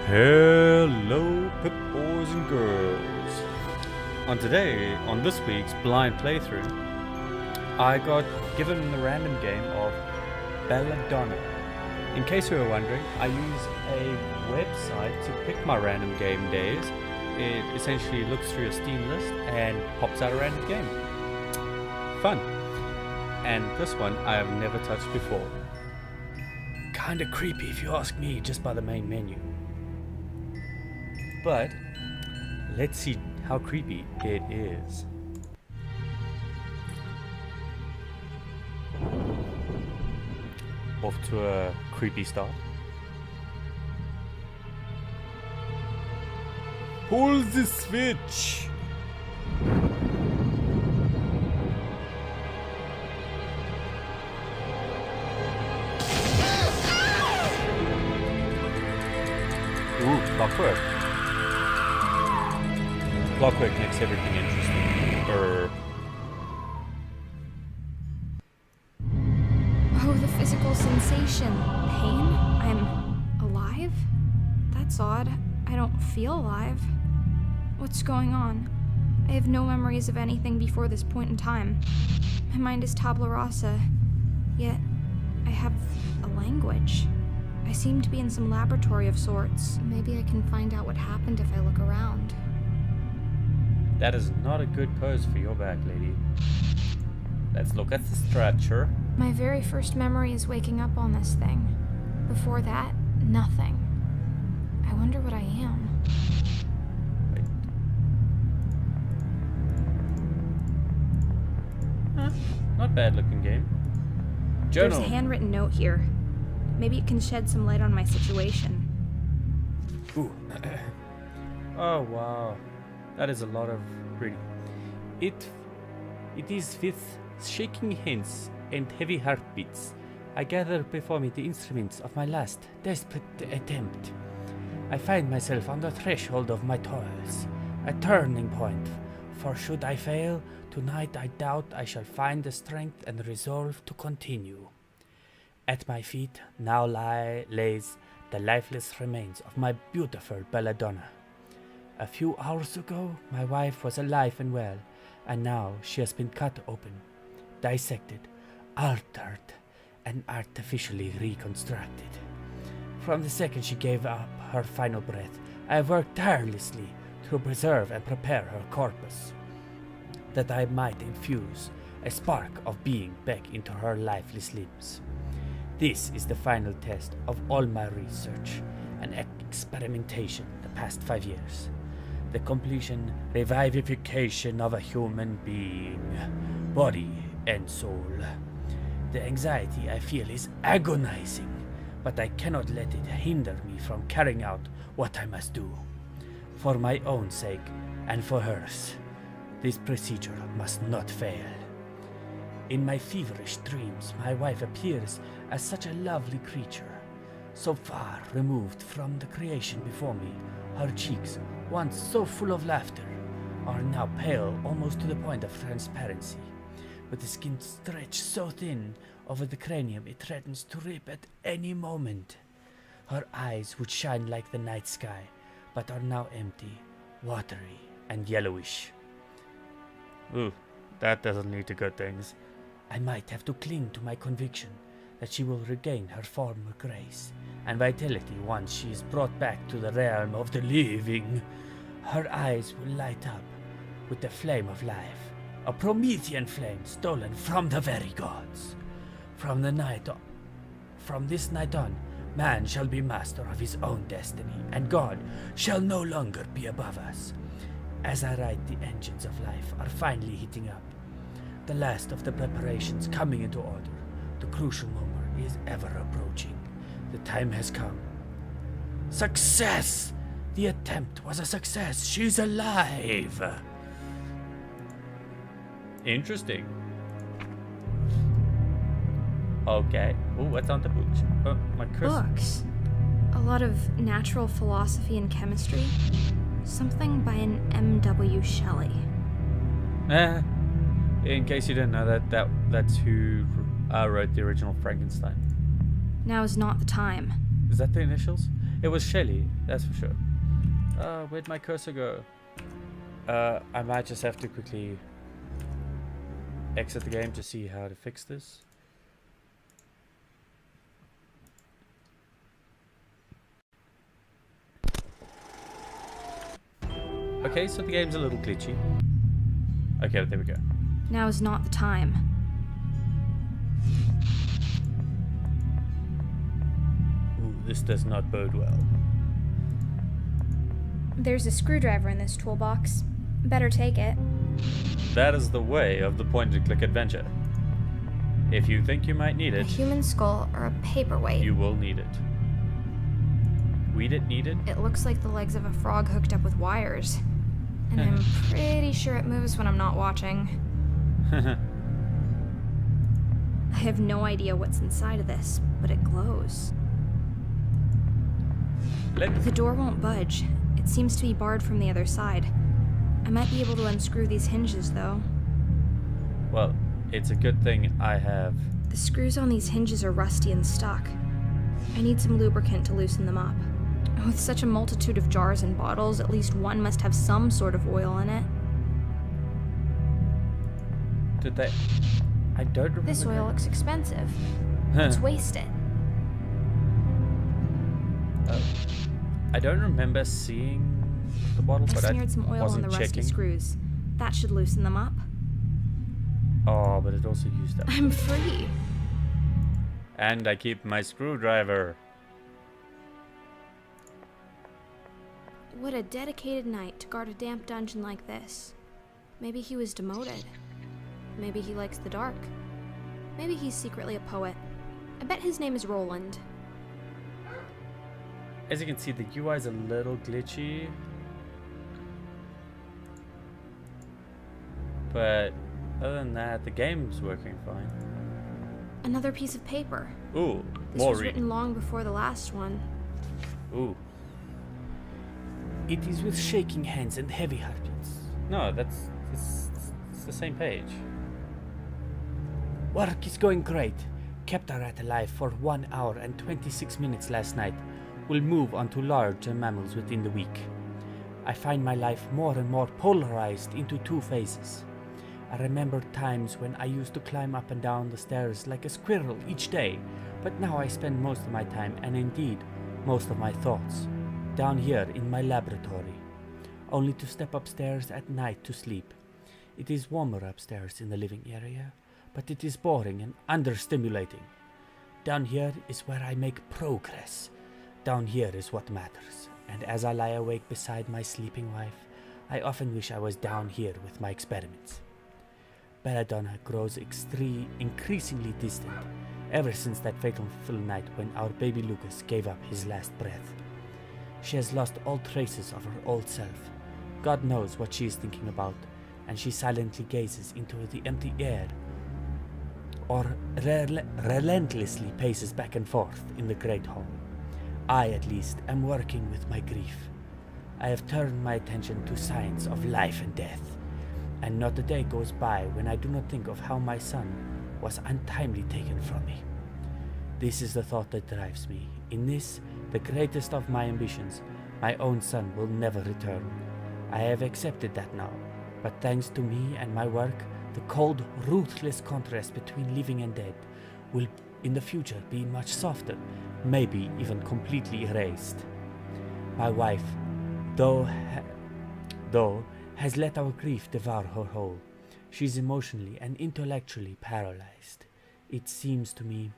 Hello, Pip boys and girls. On this week's blind playthrough, I got given the random game of Belladonna. In case you were wondering, I use a website to pick my random game days. It essentially looks through your Steam list and pops out a random game. Fun. And this one I have never touched before. Kinda creepy if you ask me, just by the main menu. But let's see how creepy it is. Off to a creepy start. Pull the switch! Ooh, clockwork. Clockwork makes everything interesting. Oh, the physical sensation. Pain? I'm alive? That's odd. I don't feel alive. What's going on? I have no memories of anything before this point in time. My mind is tabula rasa. Yet, I have a language. I seem to be in some laboratory of sorts. Maybe I can find out what happened if I look around. That is not a good pose for your back, lady. Let's look at the structure. My very first memory is waking up on this thing. Before that, nothing. I wonder what I am. Huh, not bad looking game. Journal. There's a handwritten note here. Maybe it can shed some light on my situation. Ooh. Oh wow. That is a lot of reading. It is with shaking hands and heavy heartbeats I gather before me the instruments of my last desperate attempt. I find myself on the threshold of my toils, a turning point, for should I fail, tonight I doubt I shall find the strength and resolve to continue. At my feet now lays the lifeless remains of my beautiful Belladonna. A few hours ago, my wife was alive and well, and now she has been cut open, dissected, altered, and artificially reconstructed. From the second she gave up her final breath, I have worked tirelessly to preserve and prepare her corpus, that I might infuse a spark of being back into her lifeless limbs. This is the final test of all my research and experimentation the past 5 years. The completion, revivification of a human being, body and soul. The anxiety I feel is agonizing, but I cannot let it hinder me from carrying out what I must do. For my own sake and for hers, this procedure must not fail. In my feverish dreams, my wife appears as such a lovely creature, so far removed from the creation before me. Her cheeks, once so full of laughter, are now pale almost to the point of transparency, with the skin stretched so thin over the cranium it threatens to rip at any moment. Her eyes would shine like the night sky, but are now empty, watery, and yellowish. Ooh, that doesn't lead to good things. I might have to cling to my conviction that she will regain her former grace and vitality once she is brought back to the realm of the living. Her eyes will light up with the flame of life, a Promethean flame stolen from the very gods. From this night on, man shall be master of his own destiny, and God shall no longer be above us. As I write, the engines of life are finally heating up, the last of the preparations coming into order. The crucial moment is ever approaching. The time has come. Success! The attempt was a success. She's alive! Interesting. Okay. Oh, what's on the books? Oh, my Books. A lot of natural philosophy and chemistry. Something by an M.W. Shelley. In case you didn't know that's who wrote the original Frankenstein. Now is not the time. Is that the initials? It was Shelly, that's for sure. Where'd my cursor go? I might just have to quickly exit the game to see how to fix this. Okay, so the game's a little glitchy. Okay, there we go. Now is not the time. Ooh, this does not bode well. There's a screwdriver in this toolbox. Better take it. That is the way of the point-and-click adventure. If you think you might need A it, human skull or a paperweight. you will need it. Weed it, need it? It looks like the legs of a frog hooked up with wires. And I'm pretty sure it moves when I'm not watching. I have no idea what's inside of this, but it glows. The door won't budge. It seems to be barred from the other side. I might be able to unscrew these hinges, though. Well, it's a good thing I have... The screws on these hinges are rusty and stuck. I need some lubricant to loosen them up. With such a multitude of jars and bottles, at least one must have some sort of oil in it. Did they... I don't remember... This oil looks expensive. Let's waste it. I don't remember seeing the bottle, I but I smeared some oil on wasn't the rusty checking. screws. That should loosen them up. Oh, but it also used that. I'm free. And I keep my screwdriver. What a dedicated knight to guard a damp dungeon like this. Maybe he was demoted. Maybe he likes the dark. Maybe he's secretly a poet. I bet his name is Roland. As you can see, the UI is a little glitchy. But other than that, the game's working fine. Another piece of paper. Ooh, This more was reading. written long before the last one. Ooh. It is with shaking hands and heavy heartbeats. No, it's the same page. Work is going great. Kept our rat alive for 1 hour and 26 minutes last night. We'll move on to larger mammals within the week. I find my life more and more polarized into two phases. I remember times when I used to climb up and down the stairs like a squirrel each day, but now I spend most of my time, and indeed most of my thoughts, down here in my laboratory, only to step upstairs at night to sleep. It is warmer upstairs in the living area, but it is boring and understimulating. Down here is where I make progress. Down here is what matters, and as I lie awake beside my sleeping wife, I often wish I was down here with my experiments. Belladonna grows increasingly distant, ever since that fateful night when our baby Lucas gave up his last breath. She has lost all traces of her old self. God knows what she is thinking about, and she silently gazes into the empty air, or relentlessly paces back and forth in the great hall. I, at least, am working with my grief. I have turned my attention to science of life and death, and not a day goes by when I do not think of how my son was untimely taken from me. This is the thought that drives me. In this, the greatest of my ambitions, my own son will never return. I have accepted that now, but thanks to me and my work, the cold, ruthless contrast between living and dead will in the future be much softer, maybe even completely erased. My wife, though has let our grief devour her whole. She is emotionally and intellectually paralyzed. It seems to me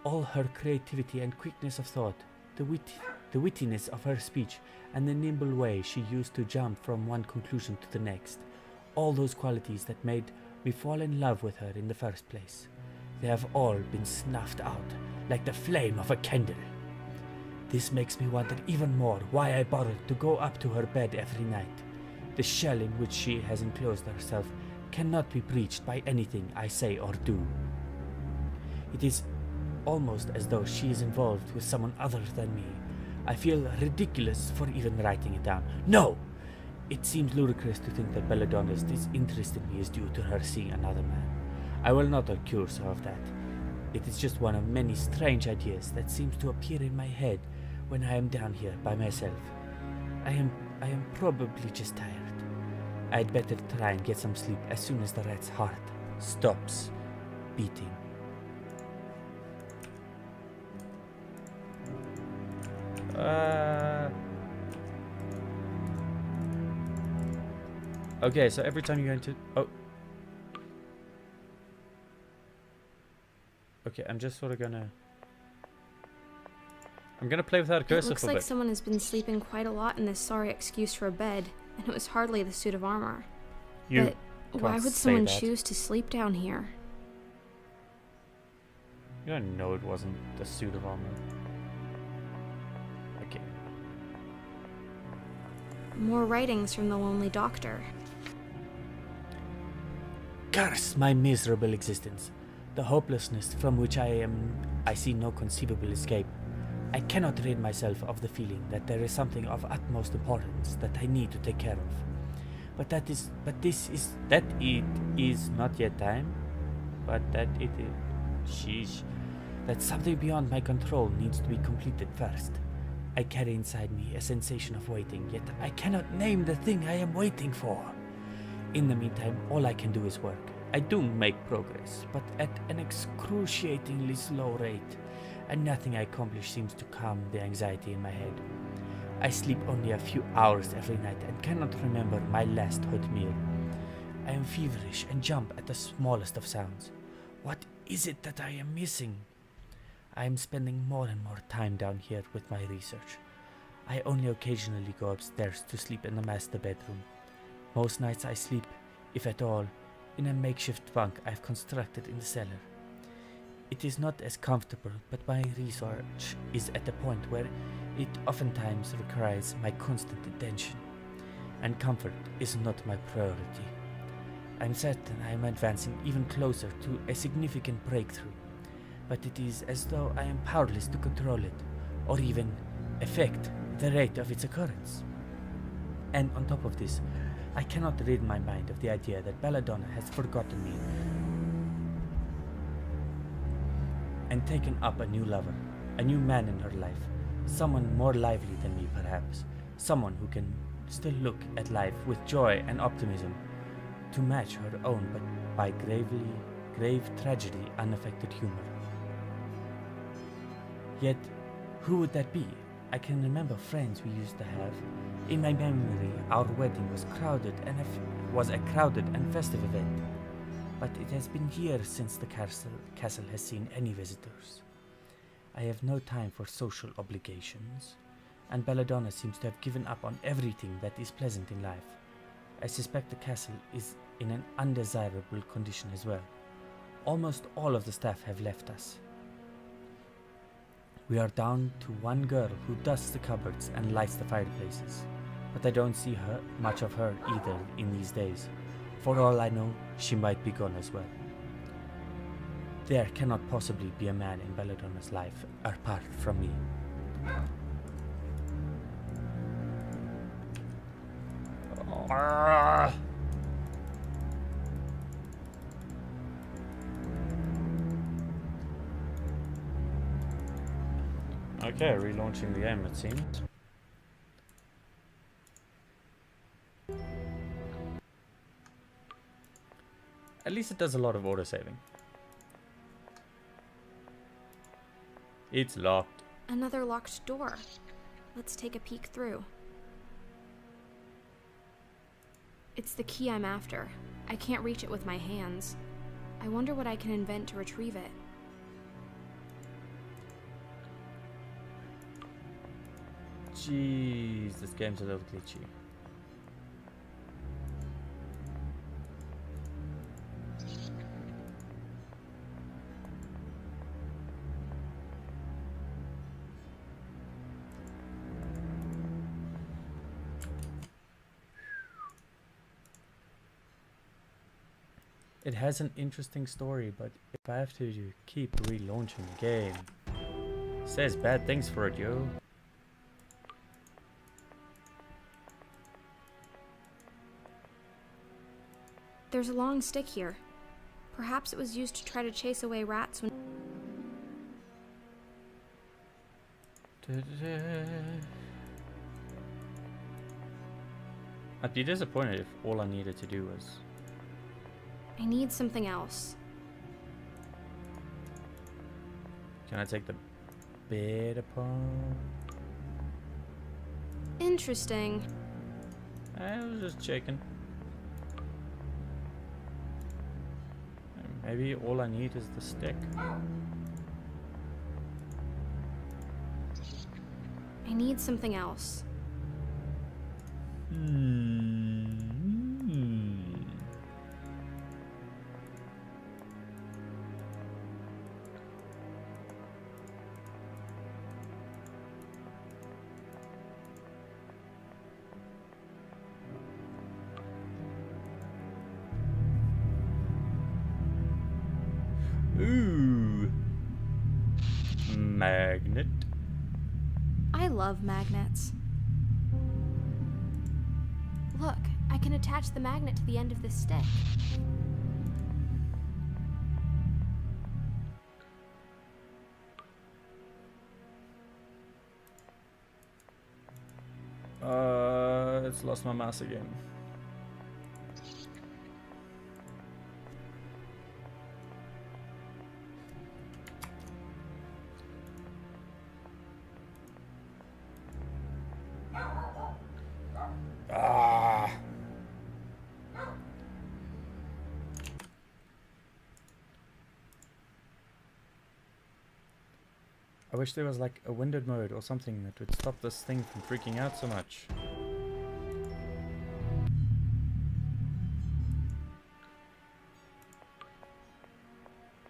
all her creativity and quickness of thought, the wittiness of her speech, and the nimble way she used to jump from one conclusion to the next, all those qualities that made me fall in love with her in the first place, they have all been snuffed out like the flame of a candle. This makes me wonder even more why I bothered to go up to her bed every night. The shell in which she has enclosed herself cannot be breached by anything I say or do. It is almost as though she is involved with someone other than me. I feel ridiculous for even writing it down. No! It seems ludicrous to think that Belladonna's disinterest in me is due to her seeing another man. I will not accuse her of that. It is just one of many strange ideas that seems to appear in my head when I am down here by myself. I am probably just tired. I'd better try and get some sleep as soon as the rat's heart stops beating. Okay, so every time you go into... Oh. Okay, I'm just sort of gonna... I'm gonna play without a cursor for a bit. It looks like someone has been sleeping quite a lot in this sorry excuse for a bed, and it was hardly the suit of armor. But why would someone choose to sleep down here? You don't know it wasn't the suit of armor. Okay. More writings from the lonely doctor. Curse my miserable existence. The hopelessness from which I see no conceivable escape. I cannot rid myself of the feeling that there is something of utmost importance that I need to take care of. But it is not yet time. But that it is, sheesh, that something beyond my control needs to be completed first. I carry inside me a sensation of waiting, yet I cannot name the thing I am waiting for. In the meantime, all I can do is work. I do make progress, but at an excruciatingly slow rate, and nothing I accomplish seems to calm the anxiety in my head. I sleep only a few hours every night and cannot remember my last hot meal. I am feverish and jump at the smallest of sounds. What is it that I am missing? I am spending more and more time down here with my research. I only occasionally go upstairs to sleep in the master bedroom. Most nights I sleep, if at all, in a makeshift bunk I've constructed in the cellar. It is not as comfortable, but my research is at a point where it oftentimes requires my constant attention, and comfort is not my priority. I'm certain I am advancing even closer to a significant breakthrough, but it is as though I am powerless to control it, or even affect the rate of its occurrence. And on top of this, I cannot rid my mind of the idea that Belladonna has forgotten me and taken up a new lover, a new man in her life, someone more lively than me perhaps, someone who can still look at life with joy and optimism, to match her own but by grave tragedy unaffected humor. Yet, who would that be? I can remember friends we used to have. In my memory, our wedding was a crowded and festive event. But it has been years since the castle has seen any visitors. I have no time for social obligations, and Belladonna seems to have given up on everything that is pleasant in life. I suspect the castle is in an undesirable condition as well. Almost all of the staff have left us. We are down to one girl who dusts the cupboards and lights the fireplaces, but I don't see much of her either in these days. For all I know, she might be gone as well. There cannot possibly be a man in Belladonna's life apart from me. Okay, relaunching the game, it seems. At least it does a lot of autosaving. It's locked. Another locked door. Let's take a peek through. It's the key I'm after. I can't reach it with my hands. I wonder what I can invent to retrieve it. Jeez, this game's a little glitchy. It has an interesting story, but if I have to keep relaunching the game, it says bad things for it, yo. There's a long stick here. Perhaps it was used to try to chase away rats when... I'd be disappointed if all I needed to do was... I need something else. Can I take the bed apart? Interesting. I was just checking. Maybe all I need is the stick. I need something else. Ooh. Magnet. I love magnets. Look, I can attach the magnet to the end of this stick. It's lost my mouse again. I wish there was like a windowed mode or something that would stop this thing from freaking out so much.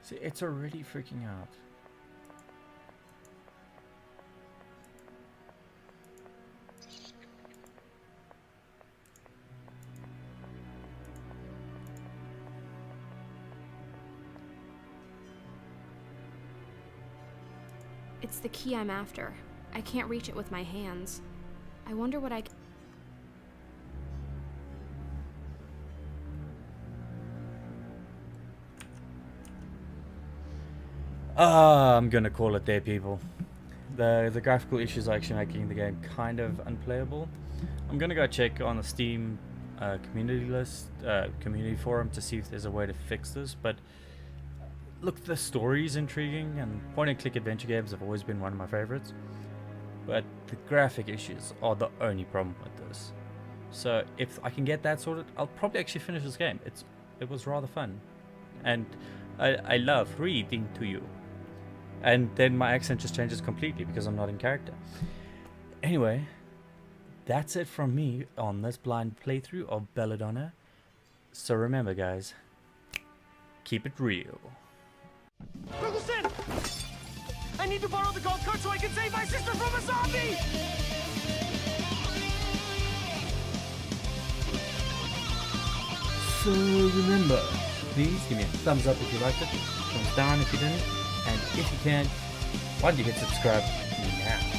See, it's already freaking out. It's the key I'm after. I can't reach it with my hands. I wonder what I can... I'm gonna call it there, people. The graphical issues are actually making the game kind of unplayable. I'm gonna go check on the Steam community list, community forum to see if there's a way to fix this, but look, the story's intriguing, and point-and-click adventure games have always been one of my favorites. But the graphic issues are the only problem with this. So if I can get that sorted, I'll probably actually finish this game. It was rather fun, and I love reading to you. And then my accent just changes completely because I'm not in character. Anyway, that's it from me on this blind playthrough of Belladonna. So remember, guys, keep it real. Ferguson! I need to borrow the golf cart so I can save my sister from a zombie! So remember, please give me a thumbs up if you liked it, thumbs down if you didn't, and if you can, why don't you hit subscribe now?